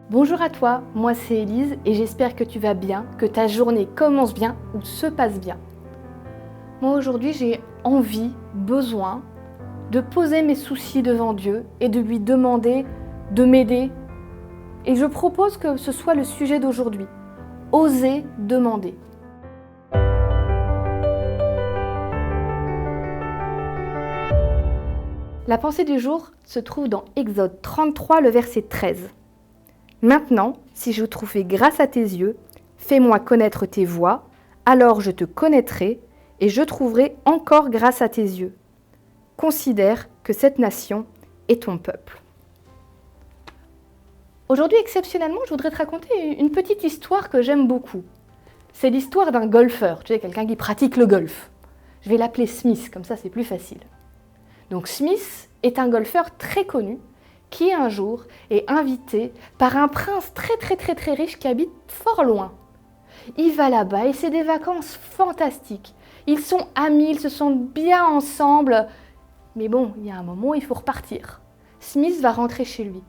Bonjour à toi, moi c'est Élise et j'espère que tu vas bien, que ta journée commence bien ou se passe bien. Moi aujourd'hui j'ai envie, besoin de poser mes soucis devant Dieu et de lui demander de m'aider. Et je propose que ce soit le sujet d'aujourd'hui. Oser demander. La pensée du jour se trouve dans Exode 33, le verset 13. Maintenant, si je trouvais grâce à tes yeux, fais-moi connaître tes voies, alors je te connaîtrai et je trouverai encore grâce à tes yeux. Considère que cette nation est ton peuple. Aujourd'hui, exceptionnellement, je voudrais te raconter une petite histoire que j'aime beaucoup. C'est l'histoire d'un golfeur, tu sais, quelqu'un qui pratique le golf. Je vais l'appeler Smith, comme ça c'est plus facile. Donc Smith est un golfeur très connu qui un jour est invité par un prince très riche qui habite fort loin. Il va là-bas et c'est des vacances fantastiques. Ils sont amis, ils se sentent bien ensemble. Mais bon, il y a un moment où il faut repartir. Smith va rentrer chez lui.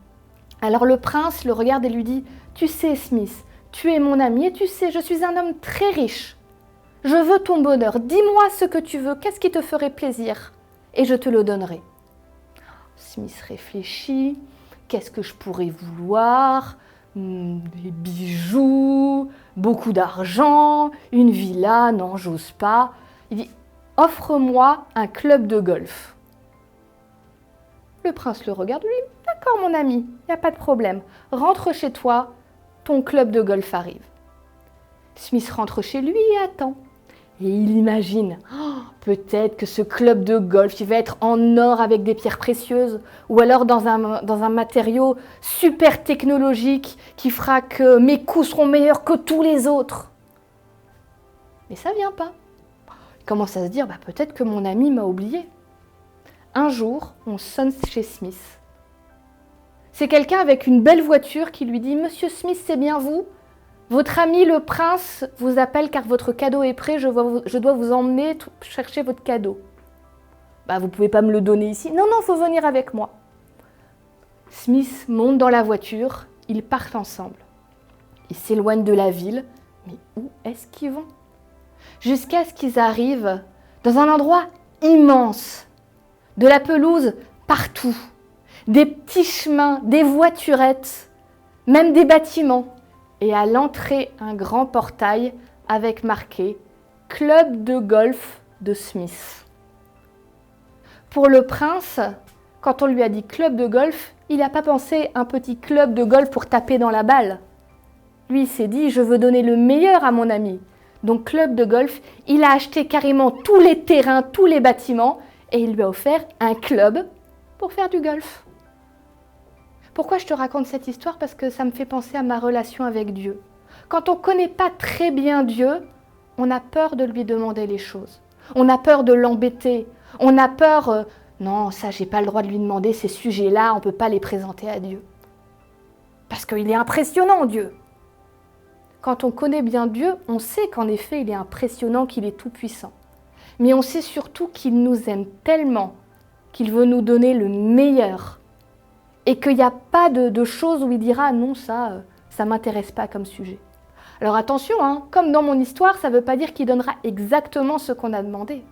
Alors le prince le regarde et lui dit « Tu sais Smith, tu es mon ami et tu sais, je suis un homme très riche. Je veux ton bonheur, dis-moi ce que tu veux, qu'est-ce qui te ferait plaisir et je te le donnerai. » Smith réfléchit, qu'est-ce que je pourrais vouloir? Des bijoux, beaucoup d'argent, une villa, non, j'ose pas. Il dit, offre-moi un club de golf. Le prince le regarde, lui, d'accord mon ami, il n'y a pas de problème. Rentre chez toi, ton club de golf arrive. Smith rentre chez lui et attend. Et il imagine, peut-être que ce club de golf, il va être en or avec des pierres précieuses, ou alors dans un matériau super technologique qui fera que mes coups seront meilleurs que tous les autres. Mais ça vient pas. Il commence à se dire, peut-être que mon ami m'a oublié. Un jour, on sonne chez Smith. C'est quelqu'un avec une belle voiture qui lui dit, « Monsieur Smith, c'est bien vous ? Votre ami le prince vous appelle car votre cadeau est prêt, je dois vous emmener chercher votre cadeau. » Vous ne pouvez pas me le donner ici. Non, il faut venir avec moi. Smith monte dans la voiture, ils partent ensemble. Ils s'éloignent de la ville, mais où est-ce qu'ils vont? Jusqu'à ce qu'ils arrivent dans un endroit immense, de la pelouse partout, des petits chemins, des voiturettes, même des bâtiments. Et à l'entrée, un grand portail avec marqué « Club de golf de Smith ». Pour le prince, quand on lui a dit « club de golf », il n'a pas pensé un petit club de golf pour taper dans la balle. Lui, il s'est dit « je veux donner le meilleur à mon ami ». Donc club de golf, il a acheté carrément tous les terrains, tous les bâtiments et il lui a offert un club pour faire du golf. Pourquoi je te raconte cette histoire? Parce que ça me fait penser à ma relation avec Dieu. Quand on ne connaît pas très bien Dieu, on a peur de lui demander les choses. On a peur de l'embêter. On a peur, non, ça, j'ai pas le droit de lui demander, ces sujets-là, on ne peut pas les présenter à Dieu. Parce qu'il est impressionnant, Dieu. Quand on connaît bien Dieu, on sait qu'en effet, il est impressionnant, qu'il est tout-puissant. Mais on sait surtout qu'il nous aime tellement, qu'il veut nous donner le meilleur. Et qu'il n'y a pas de choses où il dira « non, ça ne m'intéresse pas comme sujet ». Alors attention, comme dans mon histoire, ça ne veut pas dire qu'il donnera exactement ce qu'on a demandé.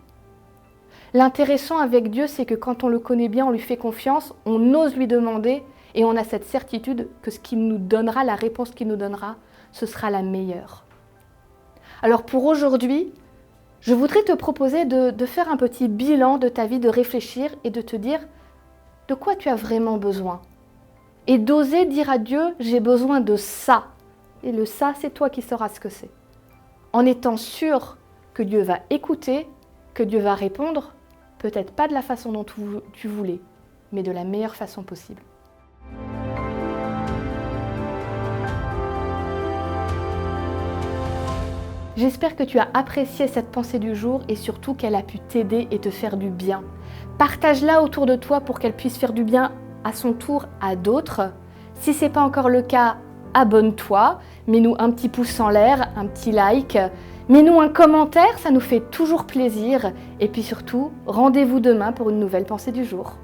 L'intéressant avec Dieu, c'est que quand on le connaît bien, on lui fait confiance, on ose lui demander et on a cette certitude que ce qu'il nous donnera, la réponse qu'il nous donnera, ce sera la meilleure. Alors pour aujourd'hui, je voudrais te proposer de faire un petit bilan de ta vie, de réfléchir et de te dire de quoi tu as vraiment besoin. Et d'oser dire à Dieu, j'ai besoin de ça. Et le ça, c'est toi qui sauras ce que c'est. En étant sûr que Dieu va écouter, que Dieu va répondre, peut-être pas de la façon dont tu voulais, mais de la meilleure façon possible. J'espère que tu as apprécié cette pensée du jour et surtout qu'elle a pu t'aider et te faire du bien. Partage-la autour de toi pour qu'elle puisse faire du bien à son tour à d'autres. Si ce n'est pas encore le cas, abonne-toi, mets-nous un petit pouce en l'air, un petit like, mets-nous un commentaire, ça nous fait toujours plaisir. Et puis surtout, rendez-vous demain pour une nouvelle pensée du jour.